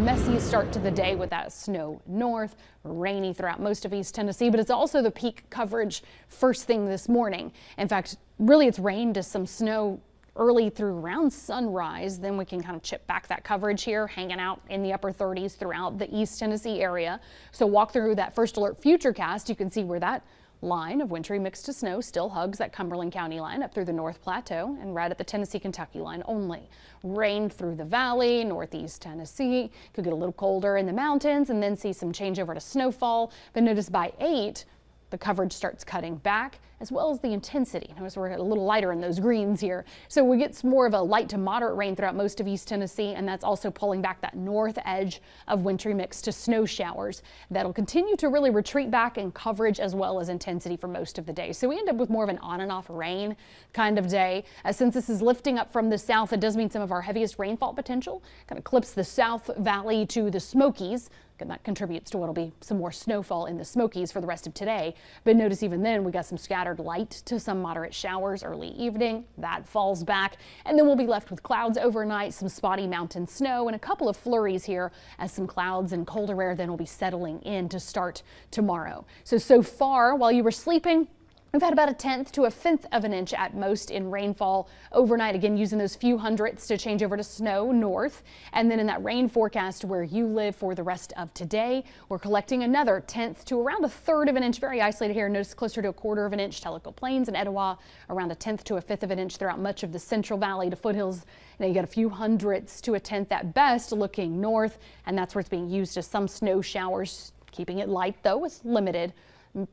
Messy start to the day with that snow north, rainy throughout most of East Tennessee, but it's also the peak coverage first thing this morning. In fact, really it's rain to some snow early through around sunrise. Then we can kind of chip back that coverage here, hanging out in the upper 30s throughout the East Tennessee area. So walk through that first alert futurecast. You can see where that line of wintry mixed to snow still hugs that Cumberland County line up through the North Plateau and right at the Tennessee-Kentucky line only. Rain through the valley, northeast Tennessee. Could get a little colder in the mountains and then see some change over to snowfall. But notice by 8, the coverage starts cutting back, as well as the intensity. Notice we're a little lighter in those greens here. So we get more of a light to moderate rain throughout most of East Tennessee, and that's also pulling back that north edge of wintry mix to snow showers. That'll continue to really retreat back in coverage as well as intensity for most of the day. So we end up with more of an on and off rain kind of day. Since this is lifting up from the south, it does mean some of our heaviest rainfall potential kind of clips the South Valley to the Smokies. And that contributes to what'll be some more snowfall in the Smokies for the rest of today. But notice even then we got some scattered light to some moderate showers early evening. That falls back, and then we'll be left with clouds overnight, some spotty mountain snow, and a couple of flurries here as some clouds and colder air then will be settling in to start tomorrow. So far while you were sleeping, we've had about 1/10 to 1/5 of an inch at most in rainfall overnight, again using those few hundredths to change over to snow north. And then in that rain forecast where you live for the rest of today, we're collecting another 1/10 to around 1/3 of an inch, very isolated here. Notice closer to 1/4 of an inch, Tellico Plains and Etowah, around 1/10 to 1/5 of an inch throughout much of the Central Valley to foothills. Now you got a few hundredths to 1/10 at best looking north, and that's where it's being used as some snow showers, keeping it light though with limited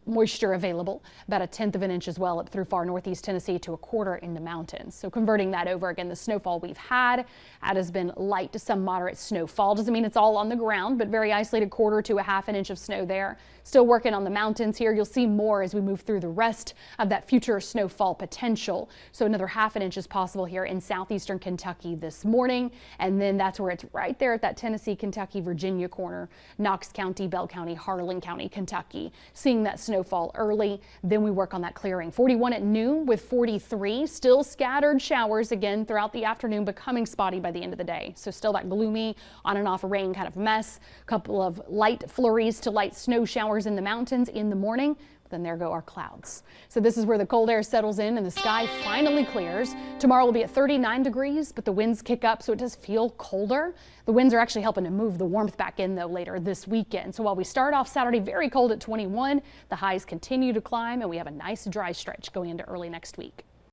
moisture available. About 1/10 of an inch as well up through far northeast Tennessee to 1/4 in the mountains. So converting that over again, the snowfall we've had, that has been light to some moderate snowfall. Doesn't mean it's all on the ground, but very isolated 1/4 to 1/2 inch of snow there. Still working on the mountains here. You'll see more as we move through the rest of that future snowfall potential. So another 1/2 inch is possible here in southeastern Kentucky this morning. And then that's where it's right there at that Tennessee, Kentucky, Virginia corner, Knox County, Bell County, Harlan County, Kentucky. Seeing that snowfall early, then we work on that clearing. 41 at noon with 43, still scattered showers again throughout the afternoon, becoming spotty by the end of the day. So still that gloomy on and off rain kind of mess. A couple of light flurries to light snow showers in the mountains in the morning. Then there go our clouds. So this is where the cold air settles in and the sky finally clears. Tomorrow will be at 39 degrees, but the winds kick up, so it does feel colder. The winds are actually helping to move the warmth back in though later this weekend. So while we start off Saturday very cold at 21, the highs continue to climb and we have a nice dry stretch going into early next week.